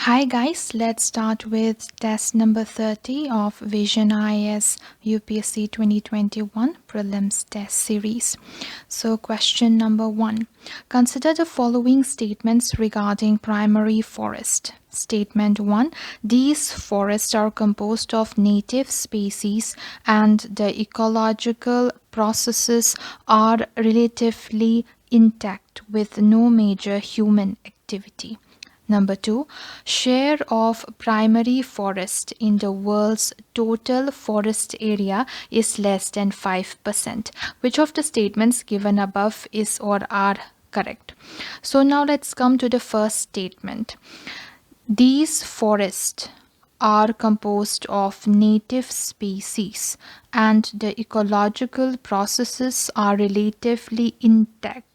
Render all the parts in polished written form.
Hi guys, let's start with test number 30 of Vision IAS UPSC 2021 Prelims test series. So question number 1. Consider the following statements regarding primary forest. Statement 1. These forests are composed of native species and the ecological processes are relatively intact with no major human activity. Number 2, share of primary forest in the world's total forest area is less than 5%. Which of the statements given above is or are correct? So now let's come to the first statement. These forests are composed of native species and the ecological processes are relatively intact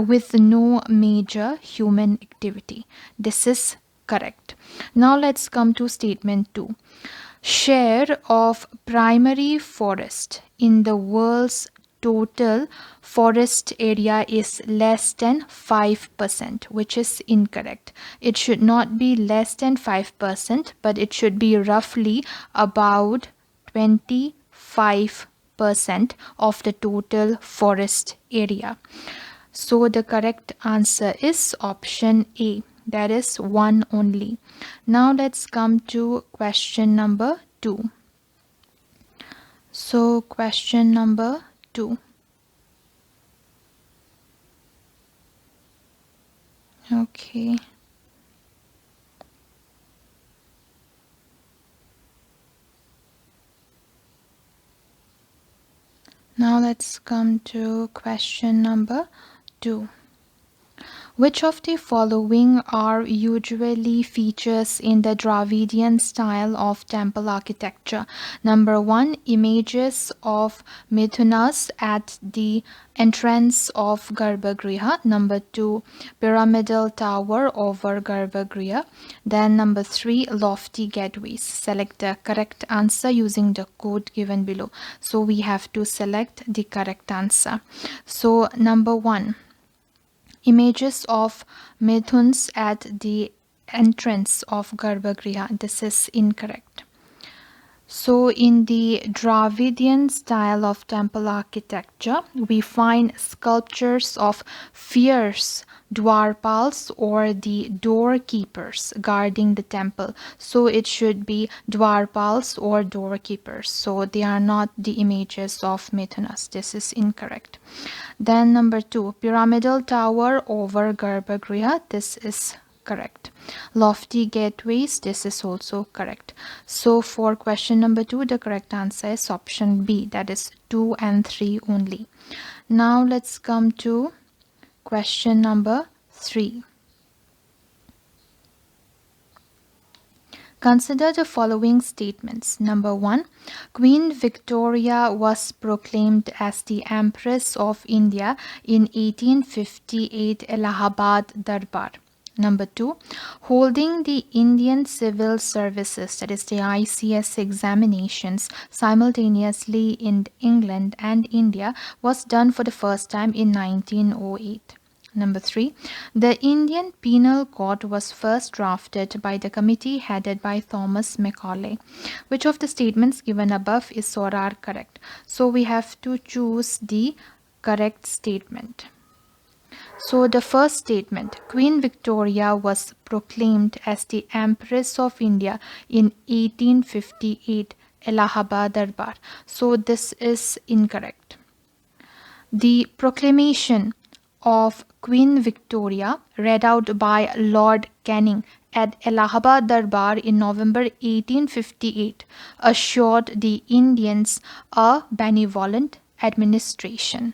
with no major human activity. This is correct. Now let's come to statement 2. Share of primary forest in the world's total forest area is less than 5%, which is incorrect. It should not be less than 5%, but it should be roughly about 25% of the total forest area. So the correct answer is option A, that is 1 only. Now let's come to question number 2. So question number 2. Okay. Now let's come to question number 2. Which of the following are usually features in the Dravidian style of temple architecture? Number 1, images of Mithunas at the entrance of Garbhagriha. Number 2, pyramidal tower over Garbhagriha. Then number 3, lofty gateways. Select the correct answer using the code given below. So we have to select the correct answer. So number 1, images of Mithuns at the entrance of Garbhagriha. This is incorrect. So in the Dravidian style of temple architecture, we find sculptures of fierce dwarpals or the doorkeepers guarding the temple. So it should be dwarpals or doorkeepers. So they are not the images of Mithunas. This is incorrect. Then number 2, pyramidal tower over Garbhagriha. This is correct. Lofty gateways, this is also correct. So for question number 2, the correct answer is option B, that is 2 and 3 only. Now let's come to question number 3. Consider the following statements. Number 1, Queen Victoria was proclaimed as the Empress of India in 1858 Allahabad Darbar. Number 2, holding the Indian Civil Services, that is the ICS examinations, simultaneously in England and India was done for the first time in 1908. Number 3, the Indian Penal Code was first drafted by the committee headed by Thomas Macaulay. Which of the statements given above is or are correct? So we have to choose the correct statement. So the first statement, Queen Victoria was proclaimed as the Empress of India in 1858 Allahabad Darbar. So this is incorrect. The proclamation of Queen Victoria read out by Lord Canning at Allahabad Darbar in November 1858 assured the Indians a benevolent administration.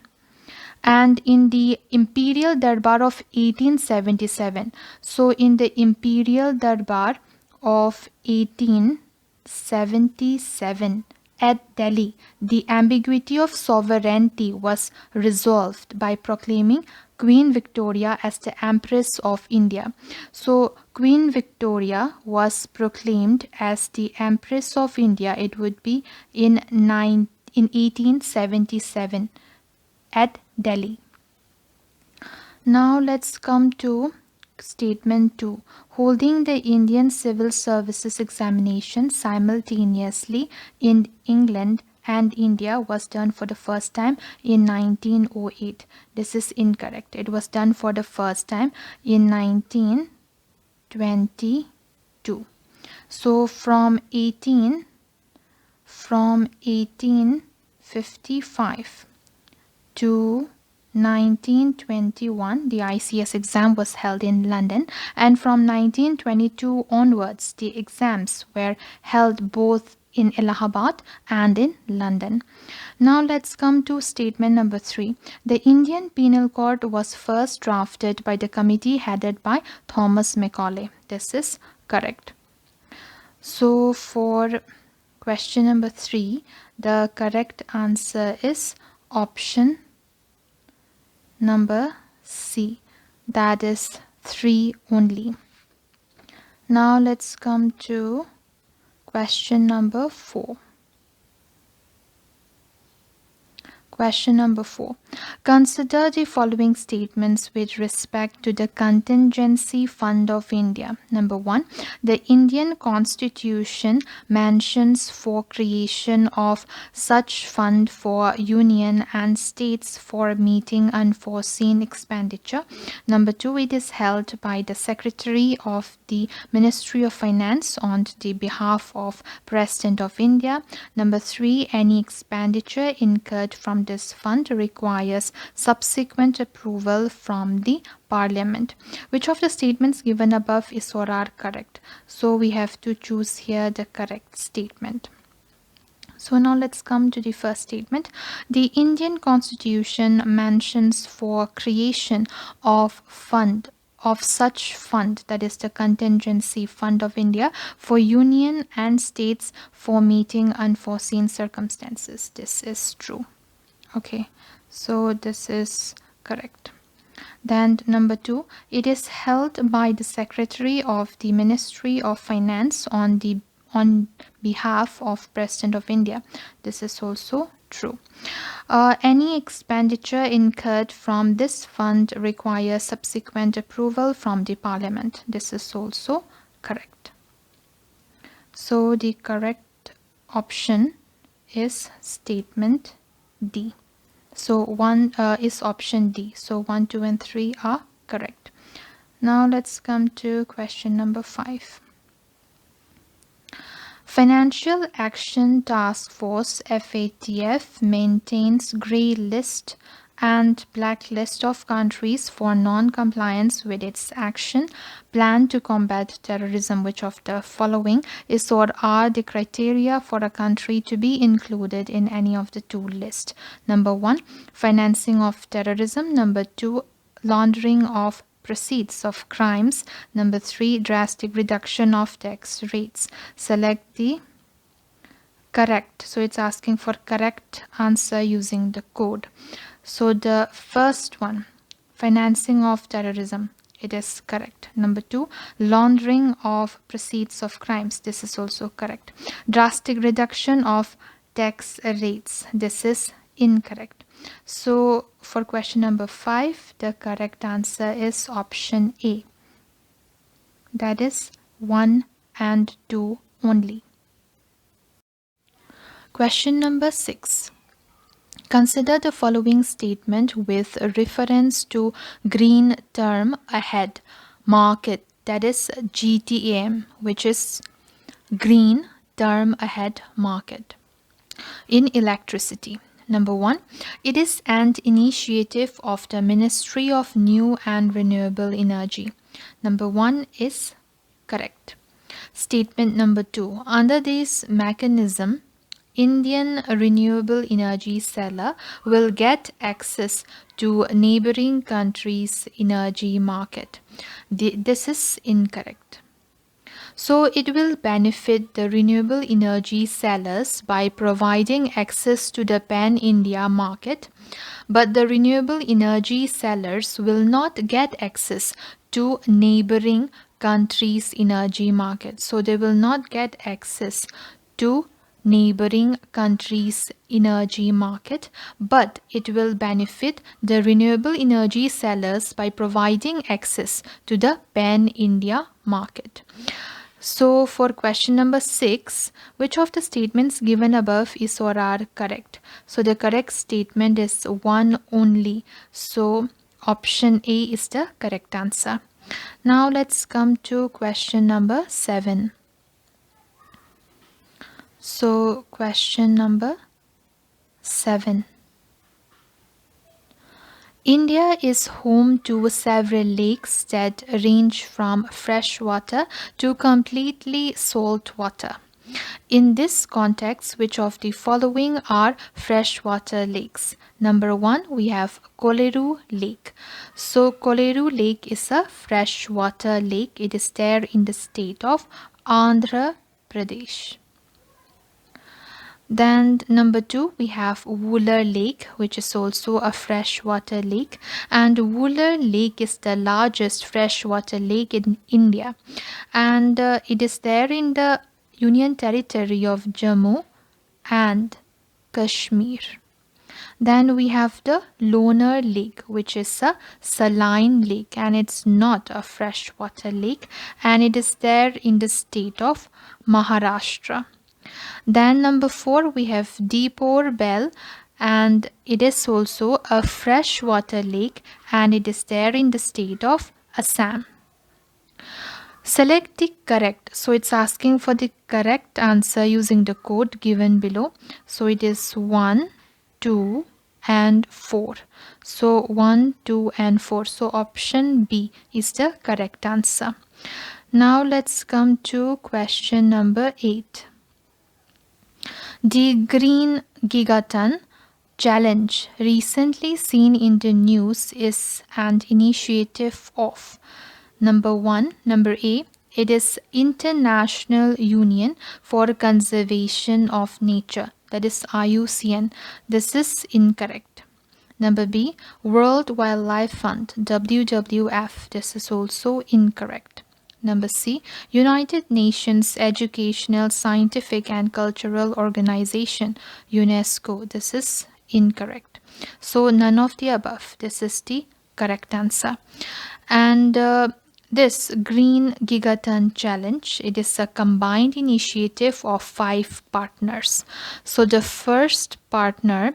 And in the Imperial Darbar of 1877, so in the Imperial Darbar of 1877 at Delhi, the ambiguity of sovereignty was resolved by proclaiming Queen Victoria as the Empress of India. So Queen Victoria was proclaimed as the Empress of India. It would be in 1877 at Delhi. Now let's come to Statement 2. Holding the Indian Civil Services examination simultaneously in England and India was done for the first time in 1908. This is incorrect. It was done for the first time in 1922. So from 1855 to 1921, the ICS exam was held in London, and from 1922 onwards, the exams were held both in Allahabad and in London. Now let's come to statement number 3. The Indian Penal Code was first drafted by the committee headed by Thomas Macaulay. This is correct. So for question number 3, the correct answer is option number C, that is 3 only. Now let's come to question number 4. Question number 4. Consider the following statements with respect to the Contingency Fund of India. Number 1. The Indian Constitution mentions for creation of such fund for union and states for meeting unforeseen expenditure. Number 2. It is held by the Secretary of the Ministry of Finance on the behalf of President of India. Number 3. Any expenditure incurred from this fund requires subsequent approval from the Parliament. Which of the statements given above is or are correct? So we have to choose here the correct statement. So now let's come to the first statement. The Indian Constitution mentions for creation of such fund, that is the Contingency Fund of India, for union and states for meeting unforeseen circumstances. This is true. Okay, so this is correct. Then number 2, it is held by the Secretary of the Ministry of Finance on behalf of President of India. This is also true. Any expenditure incurred from this fund requires subsequent approval from the Parliament. This is also correct. So the correct option is statement D. So 1 is option D. So 1, 2 and 3 are correct. Now let's come to question number 5. Financial Action Task Force FATF maintains grey list and blacklist of countries for non-compliance with its action plan to combat terrorism. Which of the following is or are the criteria for a country to be included in any of the two lists? Number 1, financing of terrorism. Number 2, laundering of proceeds of crimes. Number 3, drastic reduction of tax rates. Select the correct. So it's asking for correct answer using the code. So the first one, financing of terrorism, it is correct. Number 2, laundering of proceeds of crimes. This is also correct. Drastic reduction of tax rates. This is incorrect. So for question number 5, the correct answer is option A. That is 1 and 2 only. Question number 6. Consider the following statement with reference to green term ahead market, that is GTAM, which is green term ahead market in electricity. Number 1, it is an initiative of the Ministry of New and Renewable Energy. Number 1 is correct. Statement number 2, under this mechanism, Indian renewable energy seller will get access to neighboring countries' energy market. This is incorrect. So it will benefit the renewable energy sellers by providing access to the pan-India market, but the renewable energy sellers will not get access to neighboring countries' energy market. So they will not get access to neighboring countries' energy market, but it will benefit the renewable energy sellers by providing access to the pan-India market. So, for question number 6, which of the statements given above is or are correct? So, the correct statement is one only. So, option A is the correct answer. Now, let's come to question number 7. So, question number 7. India is home to several lakes that range from freshwater to completely salt water. In this context, which of the following are freshwater lakes? Number 1, we have Koleru Lake. So, Koleru Lake is a freshwater lake. It is there in the state of Andhra Pradesh. Then number 2, we have Wooler Lake, which is also a freshwater lake. And Wooler Lake is the largest freshwater lake in India. And it is there in the Union Territory of Jammu and Kashmir. Then we have the Lonar Lake, which is a saline lake, and it's not a freshwater lake, and it is there in the state of Maharashtra. Then number 4, we have Deepor Bell, and it is also a freshwater lake, and it is there in the state of Assam. Select the correct. So it's asking for the correct answer using the code given below. So it is 1, 2, and 4. So 1, 2, and 4. So option B is the correct answer. Now let's come to question number 8. The Green Gigaton Challenge, recently seen in the news, is an initiative of number A, it is International Union for Conservation of Nature, that is IUCN. This is incorrect. Number B, World Wildlife Fund, WWF. This is also incorrect. Number C, United Nations Educational, Scientific and Cultural Organization, UNESCO. This is incorrect. So none of the above. This is the correct answer. And this Green Gigaton Challenge, it is a combined initiative of 5 partners. So the first partner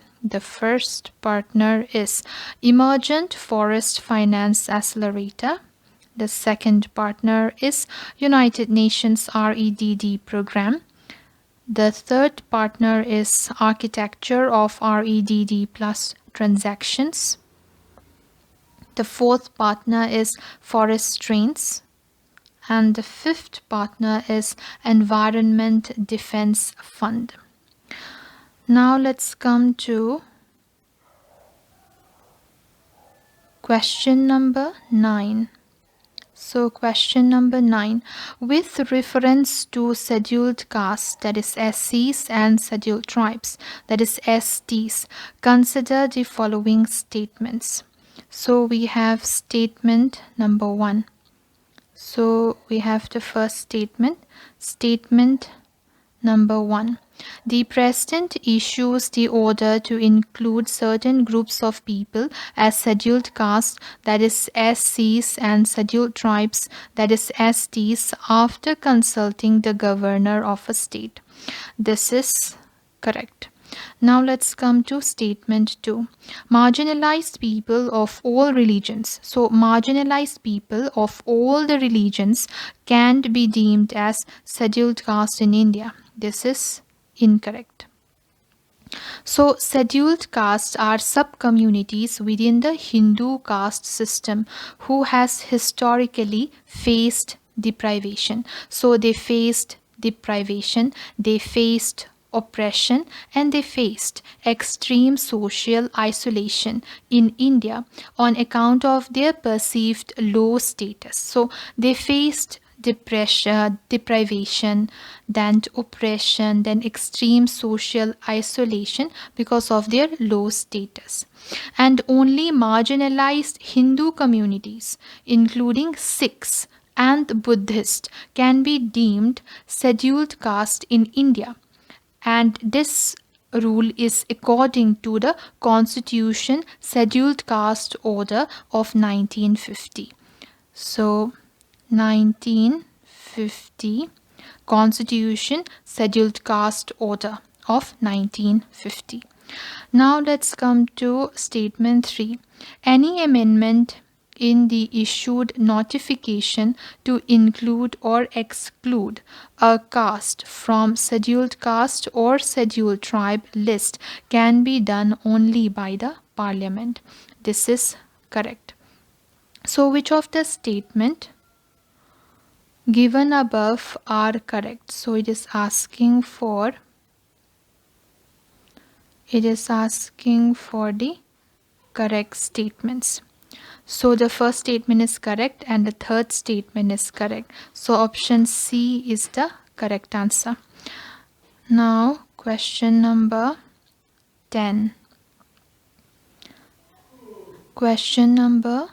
is Emergent Forest Finance Accelerator. The second partner is United Nations REDD program. The third partner is Architecture of REDD plus transactions. The fourth partner is Forest Trains. And the fifth partner is Environment Defense Fund. Now let's come to question number 9. So question number 9, with reference to scheduled castes, that is SCs, and scheduled tribes, that is STs, consider the following statements. So we have statement number 1. So we have the first statement. Statement number 1. The President issues the order to include certain groups of people as scheduled castes, that is SCs, and scheduled tribes, that is STs, after consulting the governor of a state. This is correct. Now let's come to statement 2. Marginalized people of all religions. So marginalized people of all the religions can't be deemed as scheduled caste in India. This is incorrect. So scheduled castes are sub-communities within the Hindu caste system who has historically faced deprivation. So they faced deprivation, they faced oppression, and they faced extreme social isolation in India on account of their perceived low status. So they faced deprivation, then oppression, then extreme social isolation because of their low status. And only marginalized Hindu communities, including Sikhs and Buddhists, can be deemed scheduled caste in India. and this rule is according to the Constitution Scheduled Caste Order of 1950. So 1950 Constitution Scheduled Caste Order of 1950. Now let's come to statement 3. Any amendment in the issued notification to include or exclude a caste from scheduled caste or scheduled tribe list can be done only by the parliament. This is correct. So which of the statement given above are correct? So it is asking for the correct statements. So the first statement is correct and the third statement is correct. So option C is the correct answer. Now question number 10. Question number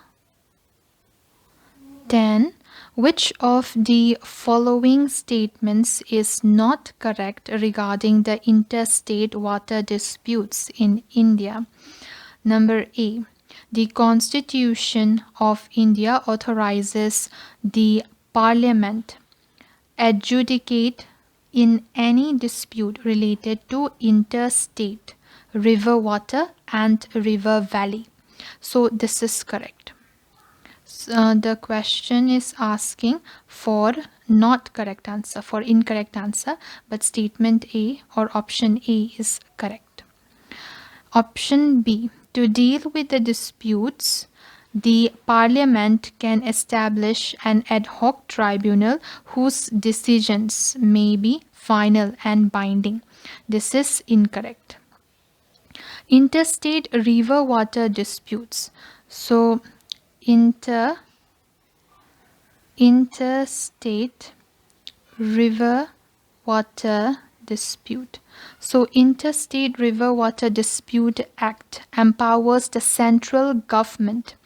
10. Which of the following statements is not correct regarding the interstate water disputes in India? Number A. The Constitution of India authorizes the Parliament adjudicate in any dispute related to interstate river water and river valley. So this is correct. The question is asking for not correct answer, for incorrect answer, but statement A or option A is correct. Option B. To deal with the disputes, the Parliament can establish an ad hoc tribunal whose decisions may be final and binding. This is incorrect. Interstate river water disputes. So, interstate river water dispute. So Interstate River Water Dispute Act empowers the central government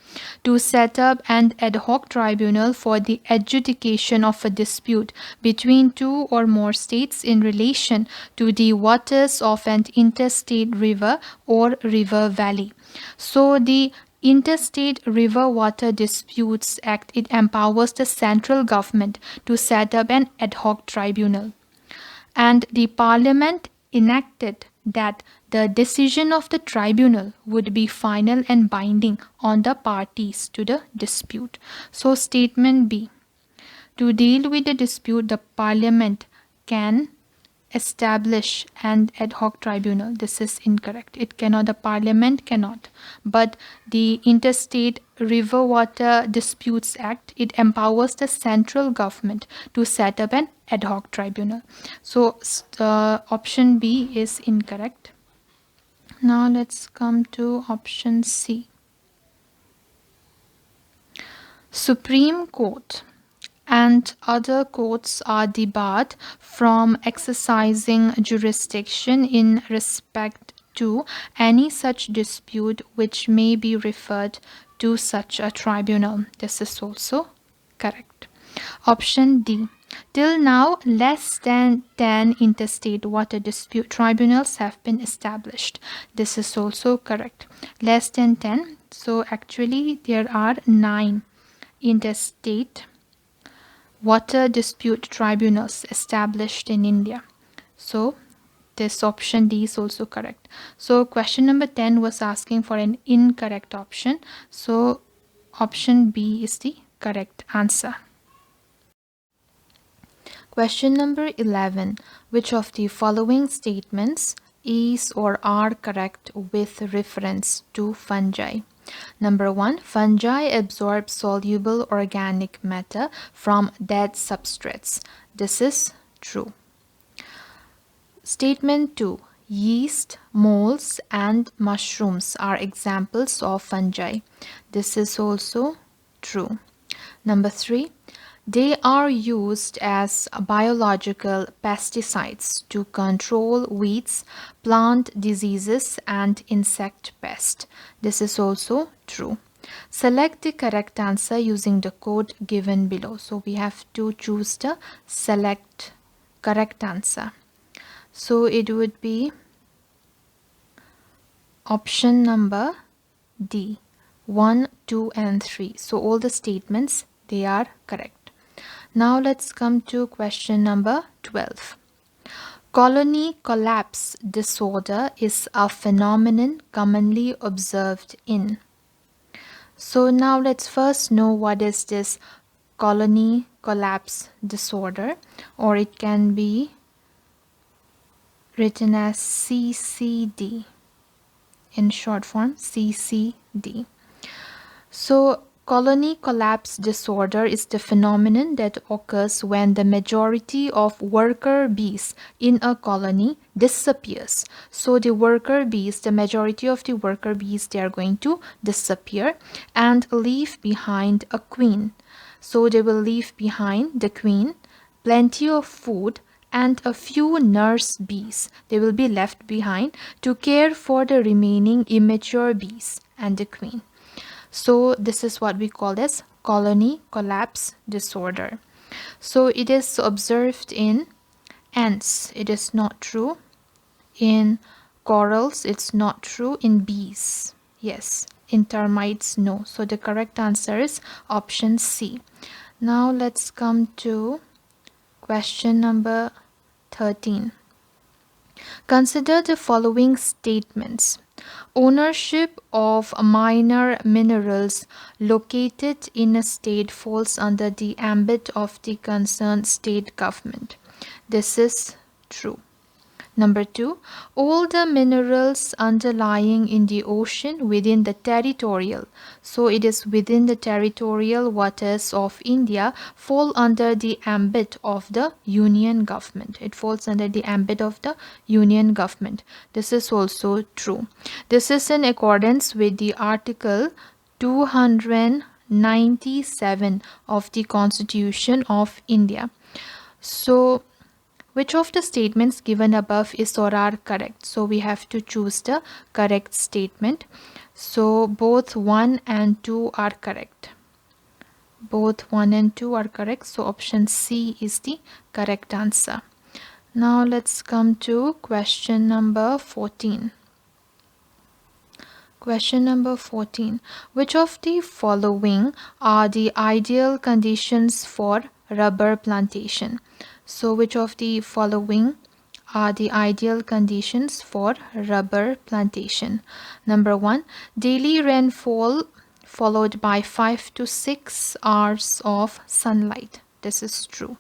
to set up an ad hoc tribunal for the adjudication of a dispute between two or more states in relation to the waters of an interstate river or river valley. So the Interstate River Water Disputes Act, it empowers the central government to set up an ad hoc tribunal. And the Parliament enacted that the decision of the tribunal would be final and binding on the parties to the dispute. So statement B. To deal with the dispute, the Parliament can establish an ad hoc tribunal. This is incorrect. It cannot, the Parliament cannot. But the Interstate River Water Disputes Act, it empowers the central government to set up an ad hoc tribunal. So option B is incorrect. Now let's come to option C. Supreme Court and other courts are debarred from exercising jurisdiction in respect to any such dispute which may be referred to such a tribunal. This is also correct. Option D. Till now, less than 10 interstate water dispute tribunals have been established. This is also correct. Less than 10. So actually there are 9 interstate water dispute tribunals established in India. So this option D is also correct. So question number 10 was asking for an incorrect option. So option B is the correct answer. Question number 11. Which of the following statements is or are correct with reference to fungi? Number 1. Fungi absorb soluble organic matter from dead substrates. This is true. Statement 2. Yeast, molds, and mushrooms are examples of fungi. This is also true. Number 3. They are used as biological pesticides to control weeds, plant diseases, and insect pests. This is also true. Select the correct answer using the code given below. So we have to choose the select correct answer. So it would be option number D, 1, 2 and 3. So all the statements, they are correct. Now let's come to question number 12. Colony collapse disorder is a phenomenon commonly observed in. So now let's first know what is this colony collapse disorder, or it can be written as CCD, in short form CCD. So colony collapse disorder is the phenomenon that occurs when the majority of worker bees in a colony disappears. So the worker bees, the majority of the worker bees, they are going to disappear and leave behind a queen. So they will leave behind the queen, plenty of food, and a few nurse bees. They will be left behind to care for the remaining immature bees and the queen. So this is what we call as colony collapse disorder. So it is observed in ants, it is not true. In corals, it's not true. In bees, yes. In termites, no. So the correct answer is option C. Now let's come to question number 13. Consider the following statements. Ownership of minor minerals located in a state falls under the ambit of the concerned state government. This is true. Number 2, all the minerals underlying in the ocean within the territorial, so it is within the territorial waters of India, fall under the ambit of the union government. It falls under the ambit of the union government. This is also true. This is in accordance with the Article 297 of the Constitution of India. So which of the statements given above is or are correct? So we have to choose the correct statement. So both 1 and 2 are correct. Both 1 and 2 are correct. So option C is the correct answer. Now let's come to question number 14. Question number 14. Which of the following are the ideal conditions for rubber plantation? So which of the following are the ideal conditions for rubber plantation? Number 1, daily rainfall followed by 5 to 6 hours of sunlight. This is true.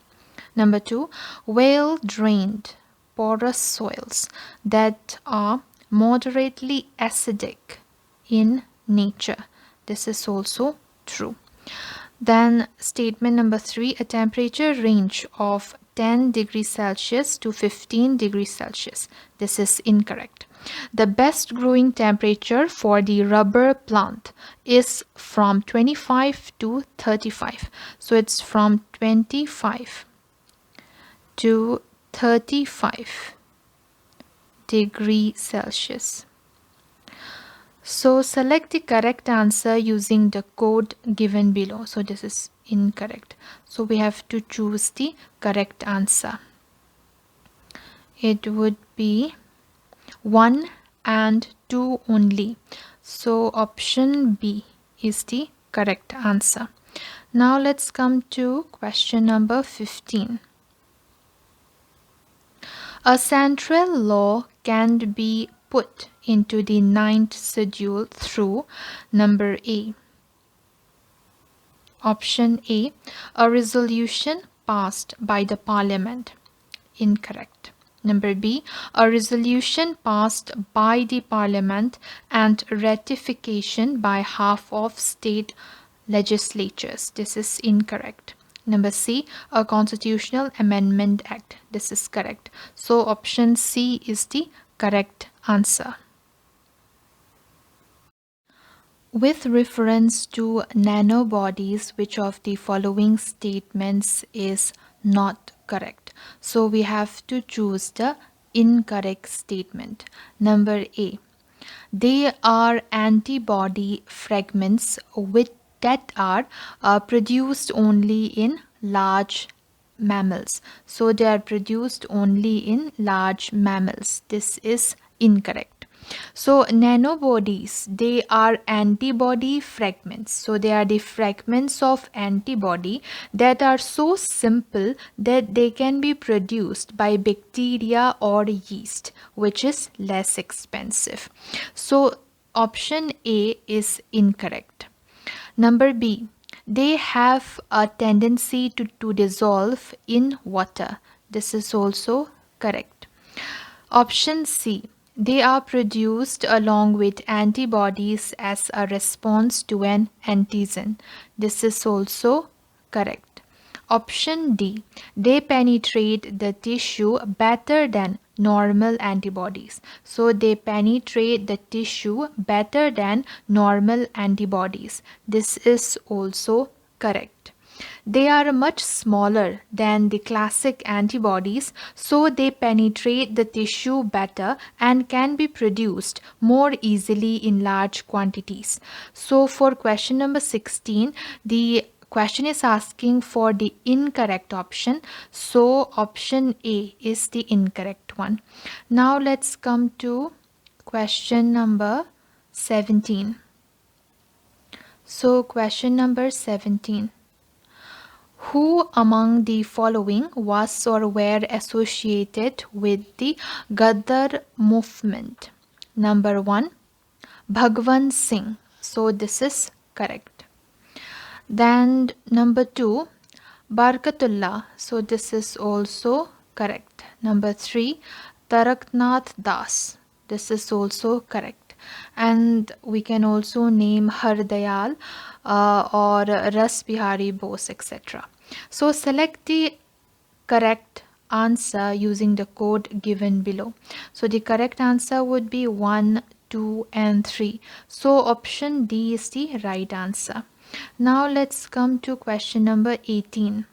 Number 2, well-drained porous soils that are moderately acidic in nature. This is also true. Then statement number 3, a temperature range of 10 degrees Celsius to 15 degrees Celsius. This is incorrect. The best growing temperature for the rubber plant is from 25 to 35. So it's from 25 to 35 degrees Celsius. So select the correct answer using the code given below. So this is incorrect. So we have to choose the correct answer. It would be 1 and 2 only. So option B is the correct answer. Now let's come to question number 15. A central law can be put into the 9th schedule through number A. Option A, a resolution passed by the parliament. Incorrect. Number B, a resolution passed by the parliament and ratification by half of state legislatures. This is incorrect. Number C, a constitutional amendment act. This is correct. So option C is the correct answer. With reference to nanobodies, which of the following statements is not correct? So we have to choose the incorrect statement. Number A, they are antibody fragments that are produced only in large mammals. So they are produced only in large mammals. This is incorrect. So nanobodies, they are antibody fragments. So they are the fragments of antibody that are so simple that they can be produced by bacteria or yeast, which is less expensive. So option A is incorrect. Number B, they have a tendency to dissolve in water. This is also correct. Option C, they are produced along with antibodies as a response to an antigen. This is also correct. Option D, they penetrate the tissue better than normal antibodies. So they penetrate the tissue better than normal antibodies. This is also correct. They are much smaller than the classic antibodies, so they penetrate the tissue better and can be produced more easily in large quantities. So for question number 16, the question is asking for the incorrect option. So option A is the incorrect one. Now let's come to question number 17. So question number 17. Who among the following was or were associated with the Gadar movement? Number 1, Bhagwan Singh. So this is correct. Then number 2, Barkatullah. So this is also correct. Number 3, Taraknath Das. This is also correct. And we can also name Hardayal or Ras Bihari Bose, etc. So select the correct answer using the code given below. So the correct answer would be 1, 2 and 3. So option D is the right answer. Now let's come to question number 18.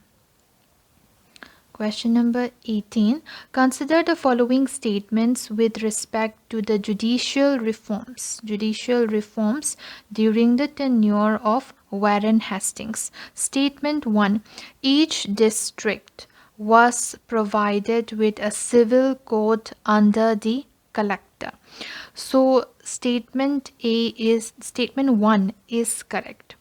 Question number 18. Consider the following statements with respect to the judicial reforms. Judicial reforms during the tenure of Warren Hastings. Statement 1. Each district was provided with a civil court under the collector. So statement 1 is correct.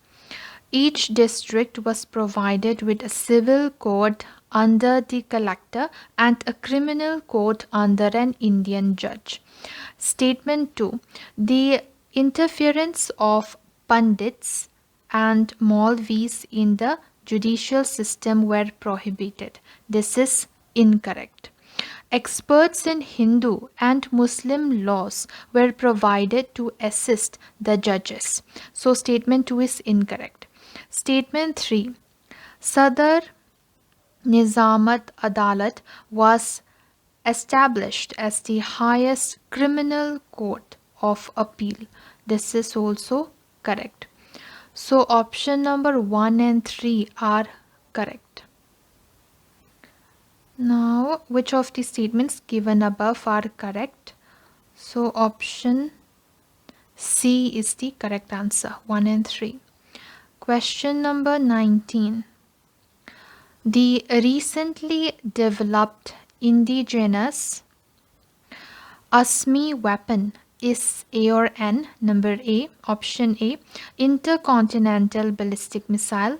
Each district was provided with a civil court under the collector and a criminal court under an Indian judge. Statement 2. The interference of Pandits and Maulvis in the judicial system were prohibited. This is incorrect. Experts in Hindu and Muslim laws were provided to assist the judges. So statement 2 is incorrect. Statement 3. Sadar Nizamat Adalat was established as the highest criminal court of appeal. This is also correct. So option number 1 and 3 are correct. Now, which of the statements given above are correct? So option C is the correct answer, 1 and 3. Question number 19. The recently developed indigenous ASME weapon is A or N? Number A, option A, intercontinental ballistic missile,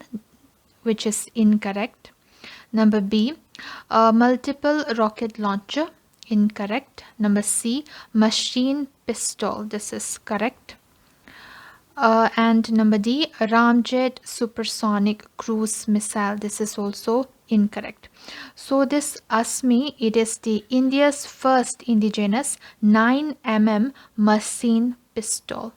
which is incorrect. Number B, multiple rocket launcher, incorrect. Number C, machine pistol, this is correct. And number D, Ramjet supersonic cruise missile. This is also incorrect. So this ASME, it is the India's first indigenous 9mm machine pistol.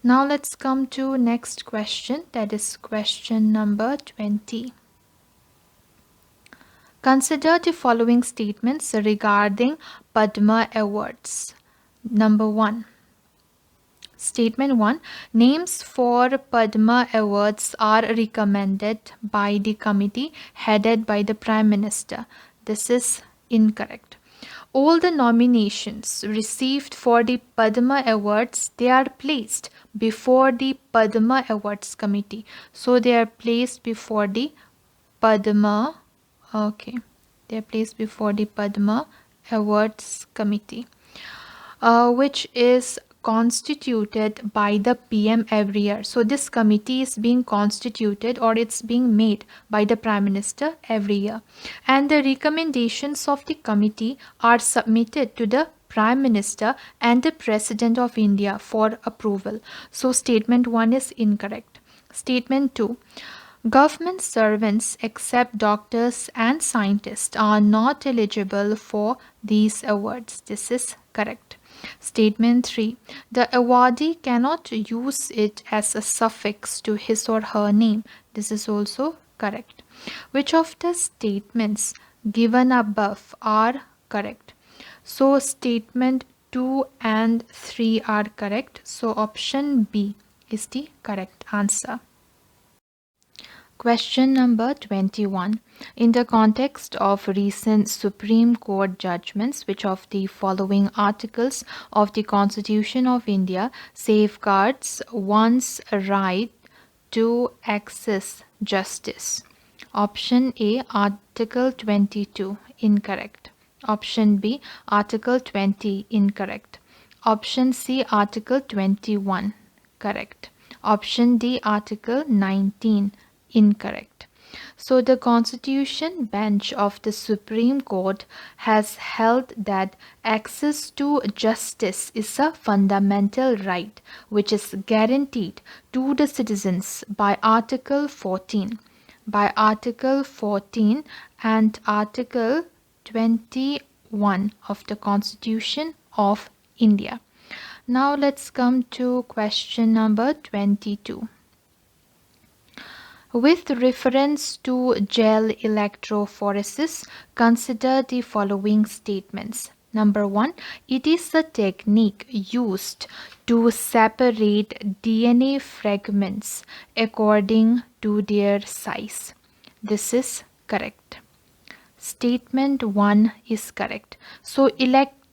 Now let's come to next question, that is question number 20. Consider the following statements regarding Padma Awards. Number 1. Statement 1. Names for Padma Awards are recommended by the committee headed by the Prime Minister. This is incorrect. All the nominations received for the Padma Awards, they are placed before the Padma Awards committee. So they are placed before the Padma Okay. They are placed before the Padma Awards Committee, which is constituted by the PM every year. So this committee is being constituted or it's being made by the Prime Minister every year. And the recommendations of the committee are submitted to the Prime Minister and the President of India for approval. So statement 1 is incorrect. Statement 2. Government servants except doctors and scientists are not eligible for these awards. This is correct. Statement 3. The awardee cannot use it as a suffix to his or her name. This is also correct. Which of the statements given above are correct? So statement 2 and 3 are correct. So option B is the correct answer. Question number 21. In the context of recent Supreme Court judgments, which of the following articles of the Constitution of India safeguards one's right to access justice? Option A, Article 22, incorrect. Option B, Article 20, incorrect. Option C, Article 21, correct. Option D, Article 19, incorrect. So the Constitution Bench of the Supreme Court has held that access to justice is a fundamental right which is guaranteed to the citizens by Article 14, and Article 21 of the Constitution of India. Now let's come to question number 22. With reference to gel electrophoresis, consider the following statements. Number 1, it is a technique used to separate DNA fragments according to their size. This is correct. Statement 1 is correct. So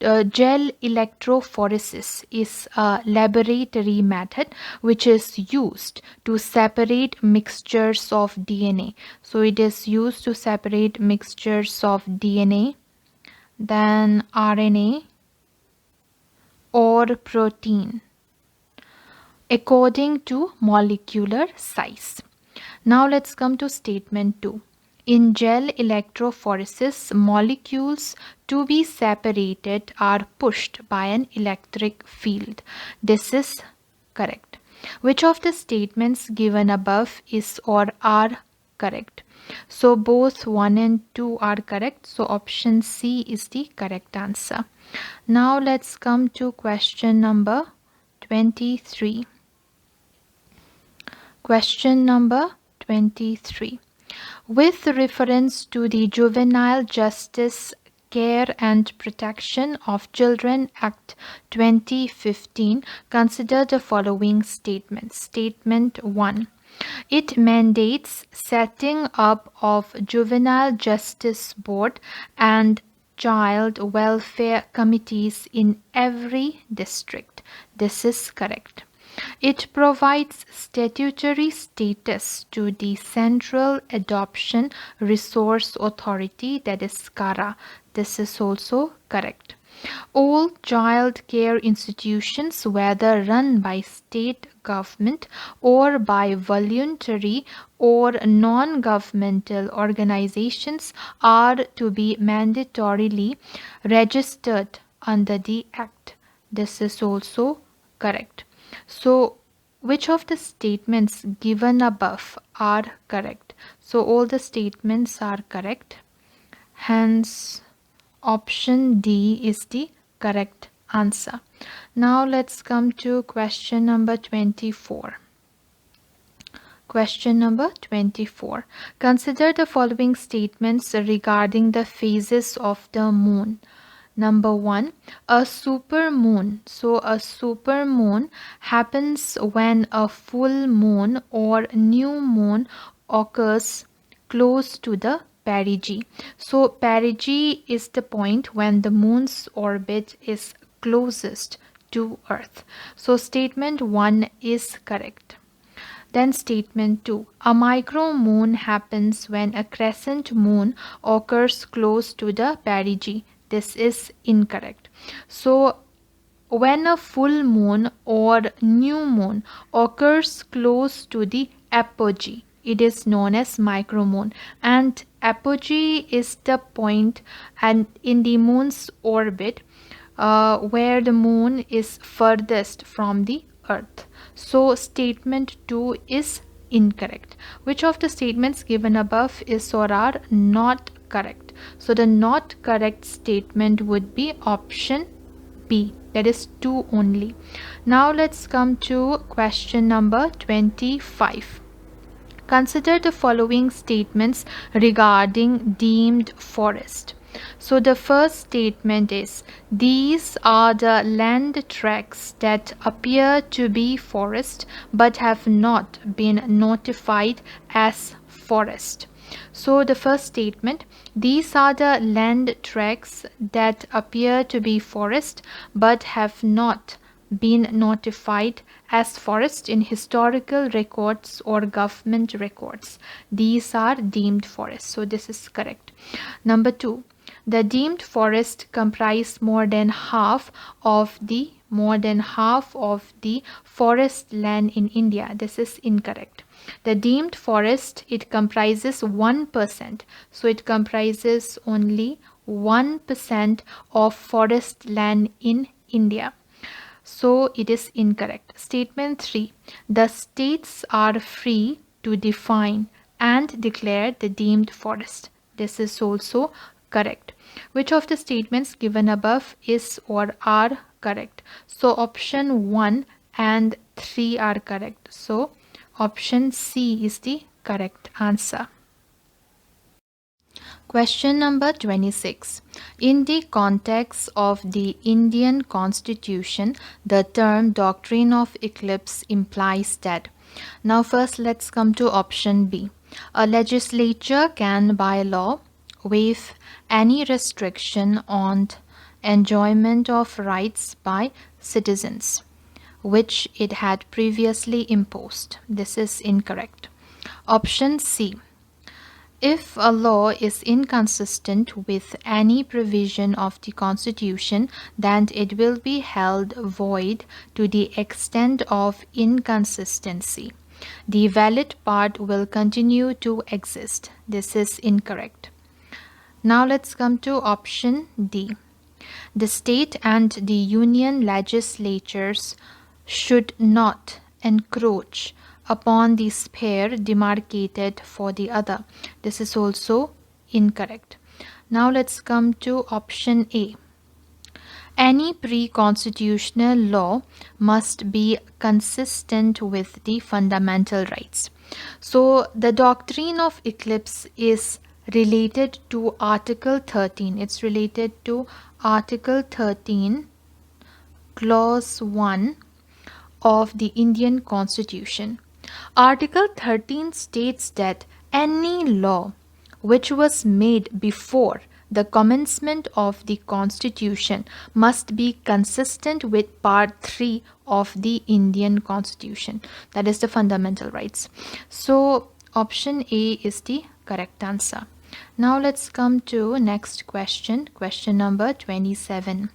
gel electrophoresis is a laboratory method which is used to separate mixtures of DNA. So it is used to separate mixtures of DNA, then RNA or protein according to molecular size. Now let's come to statement 2. In gel electrophoresis, molecules to be separated are pushed by an electric field. This is correct. Which of the statements given above is or are correct? So both 1 and 2 are correct. So option C is the correct answer. Now let's come to question number 23. Question number 23. With reference to the Juvenile Justice Care and Protection of Children Act 2015, consider the following statements. Statement 1. It mandates setting up of Juvenile Justice Board and Child Welfare Committees in every district. This is correct. It provides statutory status to the Central Adoption Resource Authority, that is CARA. This is also correct. All child care institutions, whether run by state government or by voluntary or non-governmental organizations, are to be mandatorily registered under the Act. This is also correct. So, which of the statements given above are correct? So, all the statements are correct. Hence, option D is the correct answer. Now, let's come to question number 24. Question number 24. Consider the following statements regarding the phases of the moon. Number 1, a supermoon. So a supermoon happens when a full moon or new moon occurs close to the perigee. So perigee is the point when the moon's orbit is closest to Earth. So statement 1 is correct. Then statement 2. A micromoon happens when a crescent moon occurs close to the perigee. This is incorrect. So when a full moon or new moon occurs close to the apogee, it is known as micromoon, and apogee is the point and in the moon's orbit where the moon is furthest from the earth. So statement 2 is incorrect. Which of the statements given above is or are not correct? So the not correct statement would be option B, that is 2 only. Now let's come to question number 25. Consider the following statements regarding deemed forest. So the first statement is, these are the land tracts that appear to be forest but have not been notified as forest. So the first statement, these are the land tracts that appear to be forest but have not been notified as forest in historical records or government records. These are deemed forests. So this is correct. Number 2, the deemed forest comprise more than half of the forest land in India. This is incorrect. The deemed forest, it comprises 1%. So it comprises only 1% of forest land in India. So it is incorrect. Statement 3. The states are free to define and declare the deemed forest. This is also correct. Which of the statements given above is or are correct? So option 1 and 3 are correct. So option C is the correct answer. Question number 26. In the context of the Indian Constitution, the term doctrine of eclipse implies that. Now first let's come to option B. A legislature can by law waive any restriction on enjoyment of rights by citizens which it had previously imposed. This is incorrect. Option C. If a law is inconsistent with any provision of the Constitution, then it will be held void to the extent of inconsistency. The valid part will continue to exist. This is incorrect. Now let's come to option D. The state and the union legislatures should not encroach upon the sphere demarcated for the other. This is also incorrect. Now let's come to option A. Any pre-constitutional law must be consistent with the fundamental rights. So the doctrine of eclipse is related to Article 13. It's related to Article 13, Clause 1 of the Indian Constitution. Article 13 states that any law which was made before the commencement of the Constitution must be consistent with Part 3 of the Indian Constitution. That is the fundamental rights. So option A is the correct answer. Now let's come to next question, question number 27.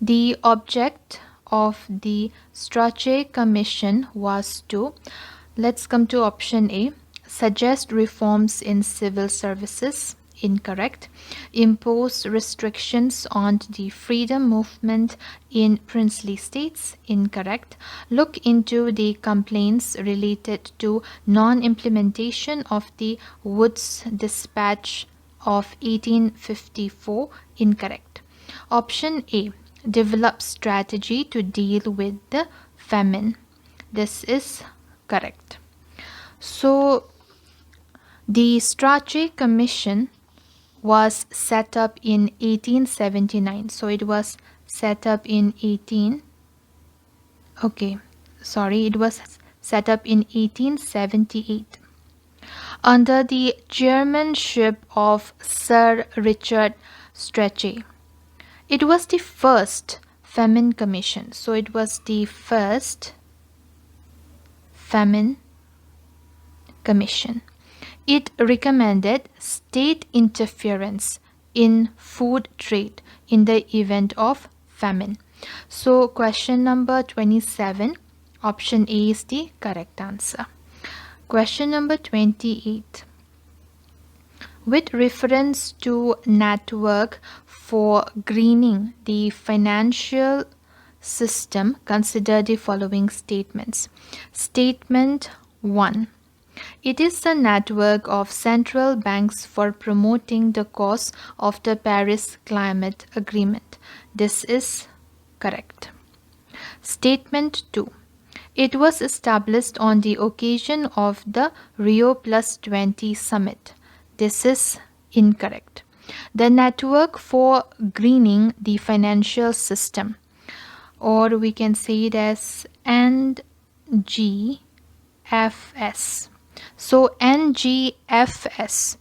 The object of the Strachey Commission was to, let's come to option A, suggest reforms in civil services, incorrect, impose restrictions on the freedom movement in princely states, incorrect, look into the complaints related to non-implementation of the Woods Dispatch of 1854, incorrect. Option A, develop strategy to deal with the famine. This is correct. So the Strachey Commission was set up in 1879. So it was set up in it was set up in 1878 under the chairmanship of Sir Richard Strachey. It was the first famine commission. So it was the first Famine Commission. It recommended state interference in food trade in the event of famine. So question number 27, option A is the correct answer. Question number 28. With reference to network for greening the financial system, consider the following statements. Statement 1. It is the network of central banks for promoting the cause of the Paris Climate Agreement. This is correct. Statement 2. It was established on the occasion of the Rio Plus 20 summit. This is incorrect. The network for greening the financial system, or we can say it as NGFS. So NGFS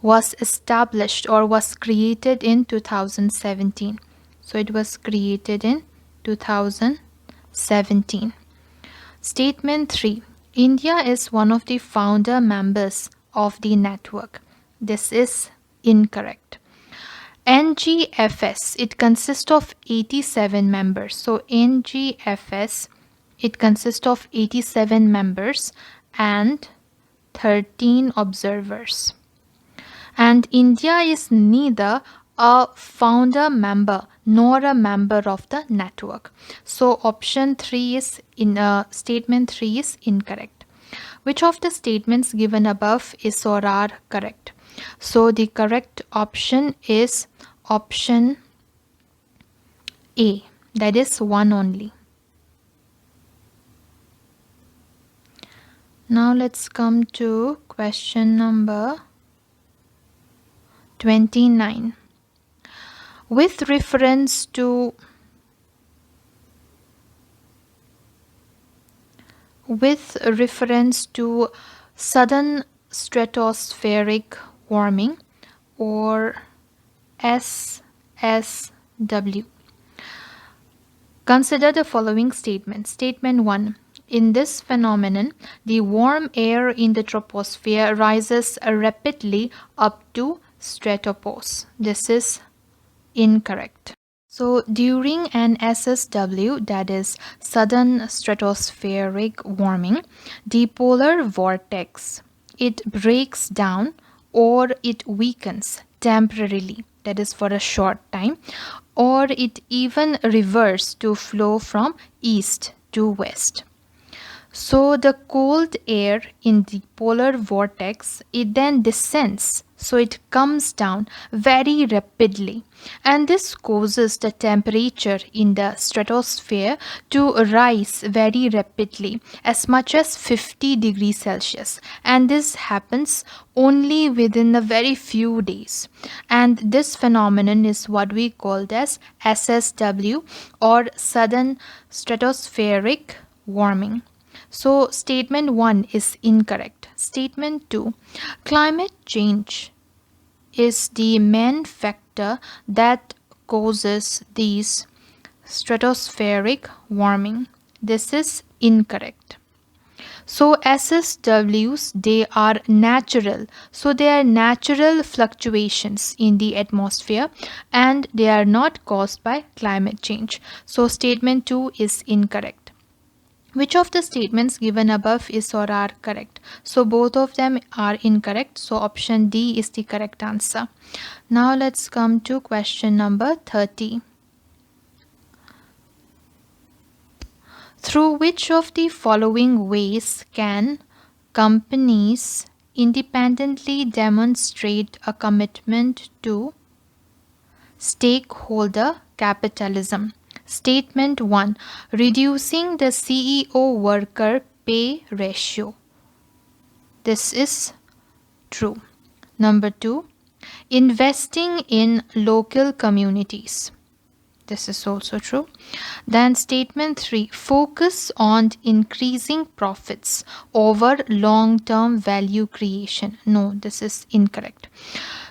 was established or was created in 2017. So it was created in 2017. Statement 3. India is one of the founder members of the network. This is incorrect. NGFS, it consists of 87 members. So NGFS, it consists of 87 members and 13 observers. And India is neither a founder member nor a member of the network. So option 3 is statement 3 is incorrect. Which of the statements given above is or are correct? So the correct option is option A, that is one only. Now let's come to question number 29. With reference to sudden stratospheric warming, or SSW, consider the following statements. Statement 1. In this phenomenon, the warm air in the troposphere rises rapidly up to stratopause. This is incorrect. So during an SSW, that is sudden stratospheric warming, the polar vortex, it breaks down or it weakens temporarily, that is for a short time, or it even reverses to flow from east to west. So the cold air in the polar vortex, it then descends. So it comes down very rapidly, and this causes the temperature in the stratosphere to rise very rapidly, as much as 50 degrees Celsius. And this happens only within a very few days. And this phenomenon is what we call as SSW, or sudden stratospheric warming. So statement 1 is incorrect. Statement 2. Climate change is the main factor that causes these stratospheric warming. This is incorrect. So SSWs, they are natural. So they are natural fluctuations in the atmosphere, and they are not caused by climate change. So statement 2 is incorrect. Which of the statements given above is or are correct? So both of them are incorrect. So option D is the correct answer. Now let's come to question number 30. Through which of the following ways can companies independently demonstrate a commitment to stakeholder capitalism? Statement 1. Reducing the CEO worker pay ratio. This is true. Number 2. Investing in local communities. This is also true. Then statement 3. Focus on increasing profits over long-term value creation. No, this is incorrect.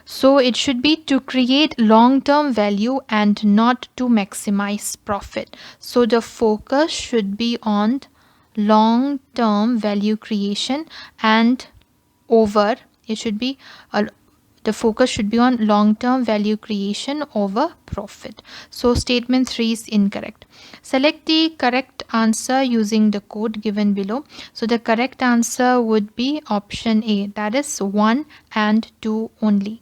So it should be to create long-term value and not to maximize profit. So the focus should be on long-term value creation and over, it should be the focus should be on long-term value creation over profit. So statement 3 is incorrect. Select the correct answer using the code given below. So the correct answer would be option A, that is 1 and 2 only.